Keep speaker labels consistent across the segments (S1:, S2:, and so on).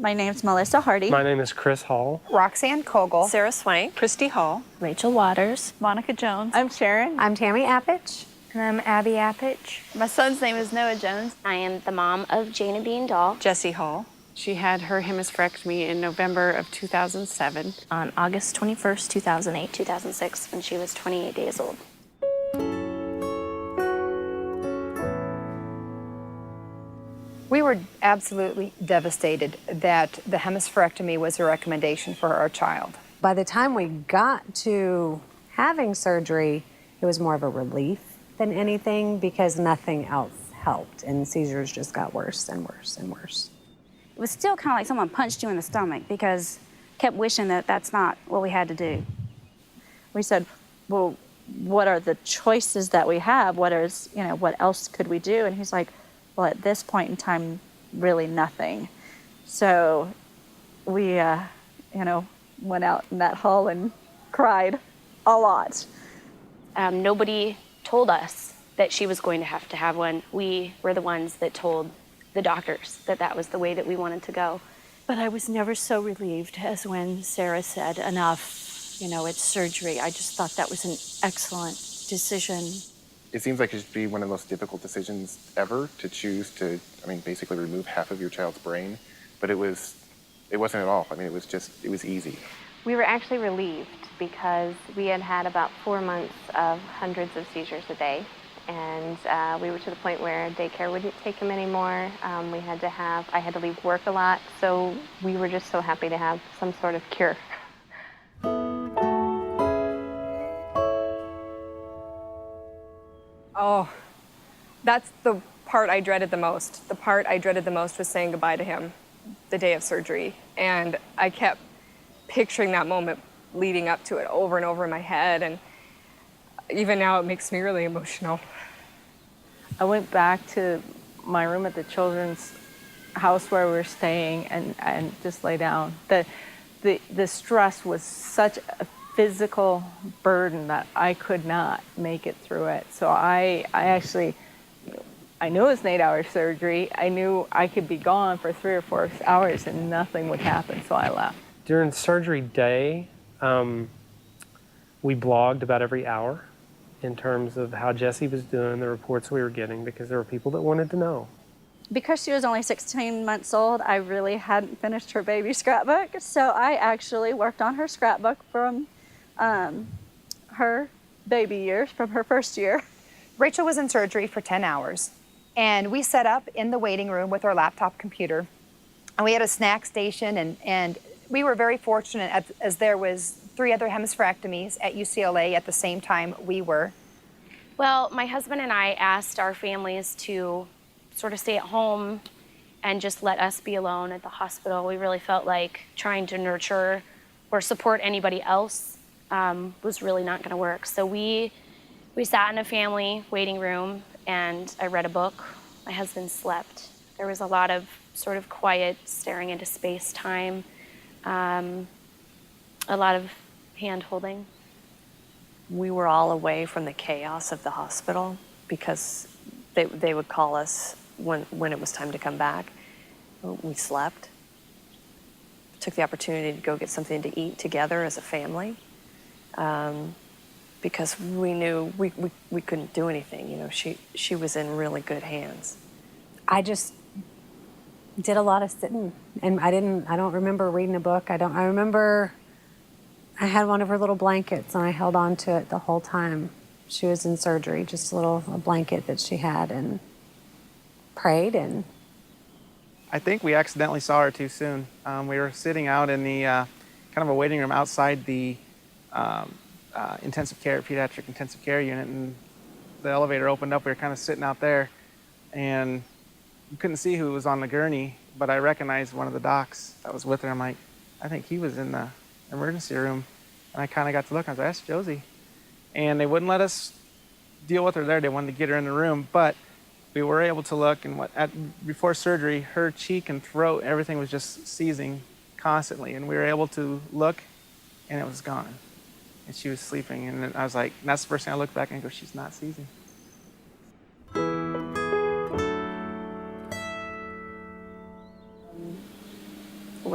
S1: My name's Melissa Hardy.
S2: My name is Chris Hall.
S3: Roxanne Kogel.
S4: Sarah Swank. Christy Hall.
S5: Rachel Waters.
S1: Monica Jones.
S6: I'm Sharon.
S7: I'm Tammy Appich.
S8: And I'm Abby Appich.
S6: My son's name is Noah Jones.
S9: I am the mom of Jana Bean Dahl.
S4: Jessie Hall.
S10: She had her hemispherectomy in November of 2007.
S5: On August 21st, 2008.
S9: 2006, when she was 28 days old.
S3: We were absolutely devastated that the hemispherectomy was a recommendation for our child.
S7: By the time we got to having surgery, it was more of a relief than anything because nothing else helped, and seizures just got worse and worse and worse.
S1: It was still kind of like someone punched you in the stomach because kept wishing that that's not what we had to do. We said, well, what are the choices that we have? What else could we do? And he's like, well, at this point in time, really nothing. So we, went out in that hall and cried a lot.
S9: Nobody told us that she was going to have one. We were the ones that told the doctors that that was the way that we wanted to go.
S5: But I was never so relieved as when Sarah said, enough, it's surgery. I just thought that was an excellent decision.
S11: It seems like it should be one of the most difficult decisions ever to choose to, basically remove half of your child's brain. But it wasn't at all. It was easy.
S8: We were actually relieved because we had had about 4 months of hundreds of seizures a day. And we were to the point where daycare wouldn't take him anymore. I had to leave work a lot. So we were just so happy to have some sort of cure.
S3: Oh, that's the part I dreaded the most. The part I dreaded the most was saying goodbye to him the day of surgery. And I kept picturing that moment leading up to it over and over in my head. And even now, it makes me really emotional.
S6: I went back to my room at the children's house where we were staying and just lay down. The stress was such a physical burden that I could not make it through it. So I knew it was an 8-hour surgery. I knew I could be gone for 3 or 4 hours and nothing would happen, so I left.
S2: During surgery day, we blogged about every hour in terms of how Jessie was doing, the reports we were getting, because there were people that wanted to know.
S1: Because she was only 16 months old, I really hadn't finished her baby scrapbook, so I actually worked on her scrapbook from her baby years, from her first year.
S3: Rachel was in surgery for 10 hours, and we set up in the waiting room with our laptop computer, and we had a snack station, and we were very fortunate as there was 3 other hemispherectomies at UCLA at the same time we were.
S9: Well, my husband and I asked our families to sort of stay at home and just let us be alone at the hospital. We really felt like trying to nurture or support anybody else was really not going to work. So we sat in a family waiting room and I read a book. My husband slept. There was a lot of sort of quiet staring into space time, a lot of hand holding.
S4: We were all away from the chaos of the hospital because they would call us when it was time to come back. We slept. Took the opportunity to go get something to eat together as a family because we knew we couldn't do anything. She was in really good hands.
S7: I just did a lot of sitting, and I don't remember reading a book. I remember I had one of her little blankets and I held on to it the whole time she was in surgery, just a blanket that she had, and prayed. And
S12: I think we accidentally saw her too soon. We were sitting out in the kind of a waiting room outside the pediatric intensive care unit, and the elevator opened up. We were kind of sitting out there, and you couldn't see who was on the gurney, but I recognized one of the docs that was with her. I'm like, I think he was in the emergency room. And I kind of got to look. I was like, that's Josie. And they wouldn't let us deal with her there. They wanted to get her in the room, but we were able to look, and before surgery, her cheek and throat, everything was just seizing constantly, and we were able to look, and it was gone. And she was sleeping, and I was like, and that's the first thing I looked back and go, she's not seizing.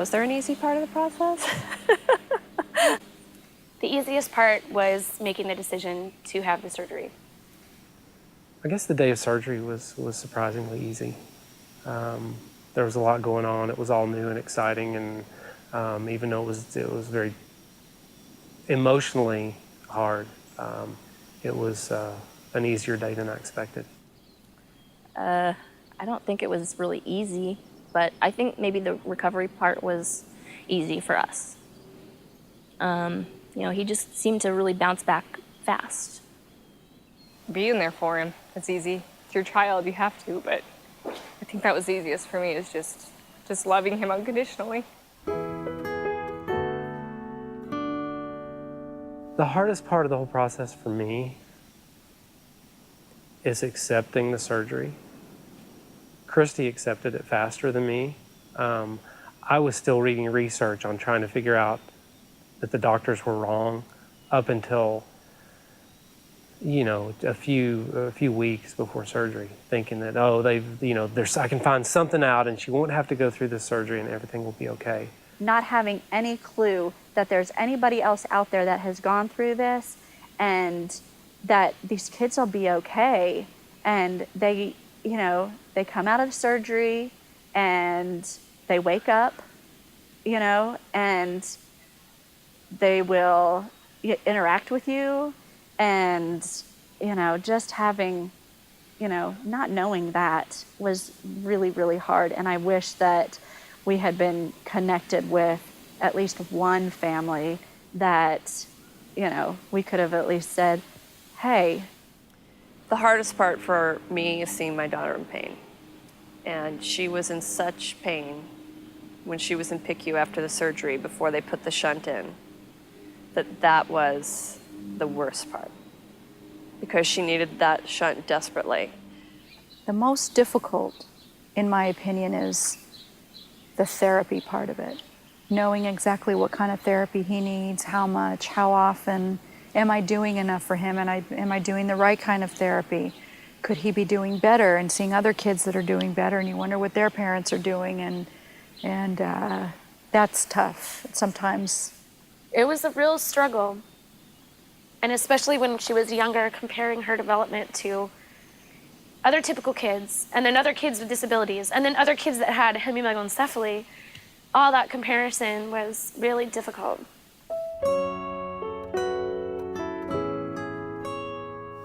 S4: Was there an easy part of the process?
S9: The easiest part was making the decision to have the surgery.
S2: I guess the day of surgery was surprisingly easy. There was a lot going on. It was all new and exciting, and even though it was very emotionally hard, it was an easier day than I expected.
S13: I don't think it was really easy, but I think maybe the recovery part was easy for us. You know, he just seemed to really bounce back fast.
S3: Being there for him, it's easy. It's your child, you have to, but I think that was the easiest for me, is just loving him unconditionally.
S2: The hardest part of the whole process for me is accepting the surgery. Christy accepted it faster than me. I was still reading research on trying to figure out that the doctors were wrong up until, you know, a few weeks before surgery, thinking that, oh, I can find something out and she won't have to go through this surgery and everything will be okay.
S1: Not having any clue that there's anybody else out there that has gone through this and that these kids will be okay, and they come out of surgery and they wake up, and they will interact with you, and just having, not knowing that was really, really hard. And I wish that we had been connected with at least one family that, we could have at least said, hey.
S4: The hardest part for me is seeing my daughter in pain. And she was in such pain when she was in PICU after the surgery before they put the shunt in, that was the worst part, because she needed that shunt desperately.
S14: The most difficult, in my opinion, is the therapy part of it. Knowing exactly what kind of therapy he needs, how much, how often. Am I doing enough for him? And am I doing the right kind of therapy? Could he be doing better? And seeing other kids that are doing better, and you wonder what their parents are doing, and that's tough sometimes.
S9: It was a real struggle. And especially when she was younger, comparing her development to other typical kids, and then other kids with disabilities, and then other kids that had hemimegalencephaly, all that comparison was really difficult.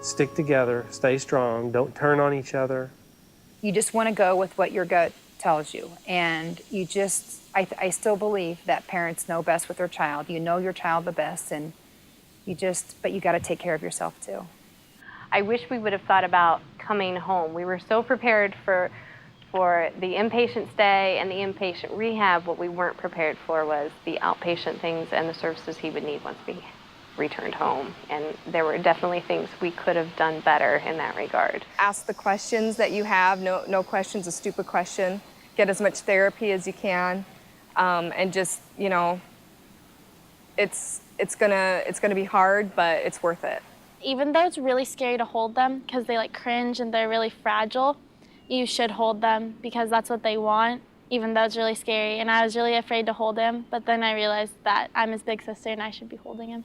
S2: Stick together, stay strong, don't turn on each other.
S15: You just want to go with what your gut tells you. And you just, I still believe that parents know best with their child. You know your child the best, and but you got to take care of yourself too.
S8: I wish we would have thought about coming home. We were so prepared for the inpatient stay and the inpatient rehab. What we weren't prepared for was the outpatient things and the services he would need once we returned home. And there were definitely things we could have done better in that regard.
S3: Ask the questions that you have. No question's a stupid question. Get as much therapy as you can, and just, it's gonna be hard, but it's worth it.
S9: Even though it's really scary to hold them because they cringe and they're really fragile, you should hold them because that's what they want, even though it's really scary. And I was really afraid to hold him, but then I realized that I'm his big sister and I should be holding him.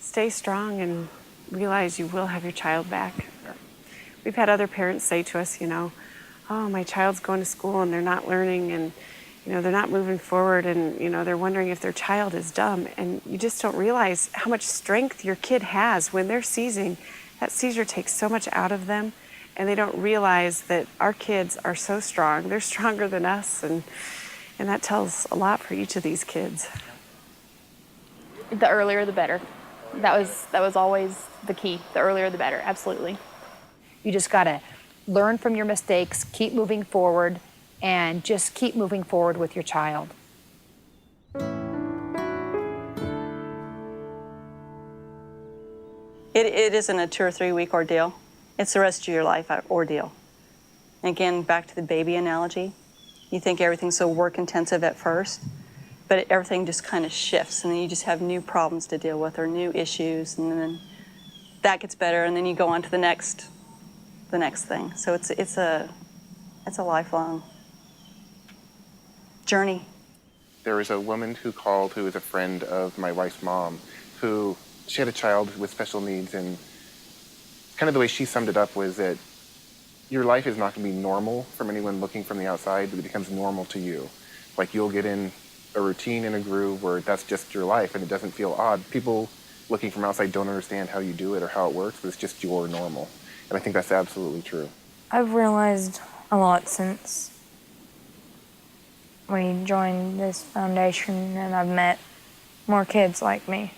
S10: Stay strong and realize you will have your child back. We've had other parents say to us, oh, my child's going to school and they're not learning, and they're not moving forward, and they're wondering if their child is dumb. And you just don't realize how much strength your kid has when they're seizing. That seizure takes so much out of them, and they don't realize that our kids are so strong. They're stronger than us, and that tells a lot for each of these kids.
S14: The earlier the better. That was always the key. The earlier the better, absolutely.
S15: You just got to learn from your mistakes, keep moving forward, and just keep moving forward with your child.
S16: It isn't a 2 or 3 week ordeal. It's the rest of your life ordeal. Again, back to the baby analogy. You think everything's so work intensive at first, but everything just kind of shifts, and then you just have new problems to deal with or new issues, and then that gets better, and then you go on to the next thing. So it's a lifelong journey.
S11: There was a woman who called who was a friend of my wife's mom, who she had a child with special needs, and kind of the way she summed it up was that your life is not going to be normal from anyone looking from the outside, but it becomes normal to you. Like you'll get in a routine and a groove where that's just your life and it doesn't feel odd. People looking from outside don't understand how you do it or how it works, but it's just your normal. And I think that's absolutely true.
S17: I've realized a lot since we joined this foundation, and I've met more kids like me.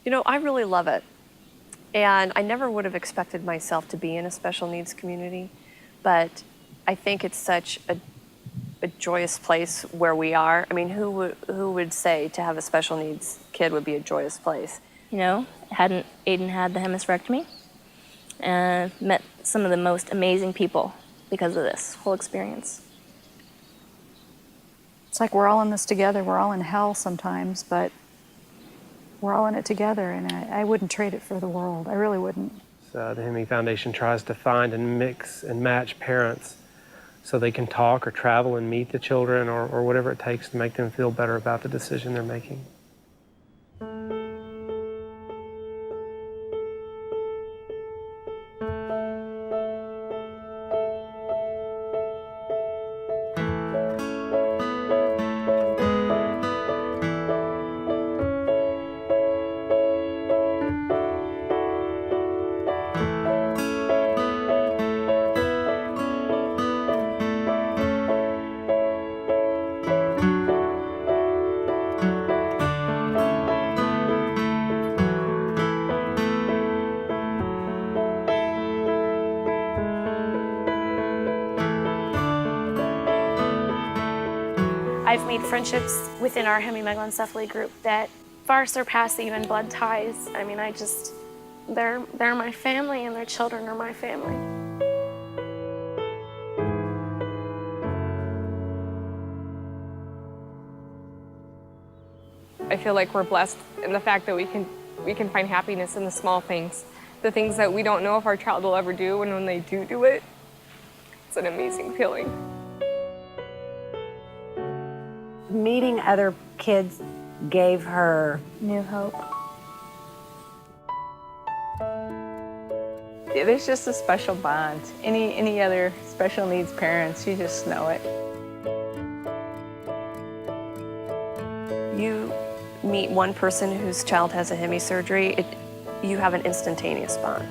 S4: You know, I really love it. And I never would have expected myself to be in a special needs community, but I think it's such a joyous place where we are. I mean, who would say to have a special needs kid would be a joyous place?
S13: You know, Aiden had the hemispherectomy and met some of the most amazing people because of this whole experience.
S14: It's like we're all in this together. We're all in hell sometimes, but we're all in it together, and I wouldn't trade it for the world. I really wouldn't.
S2: So the Hemi Foundation tries to find and mix and match parents so they can talk or travel and meet the children or whatever it takes to make them feel better about the decision they're making.
S9: I've made friendships within our hemimegalencephaly group that far surpass even blood ties. I mean, they're my family, and their children are my family.
S3: I feel like we're blessed in the fact that we can find happiness in the small things, the things that we don't know if our child will ever do, and when they do it, it's an amazing feeling.
S7: Meeting other kids gave her
S17: new hope.
S6: Yeah, there's just a special bond. Any other special needs parents, you just know it.
S4: You meet one person whose child has a hemi surgery, you have an instantaneous bond.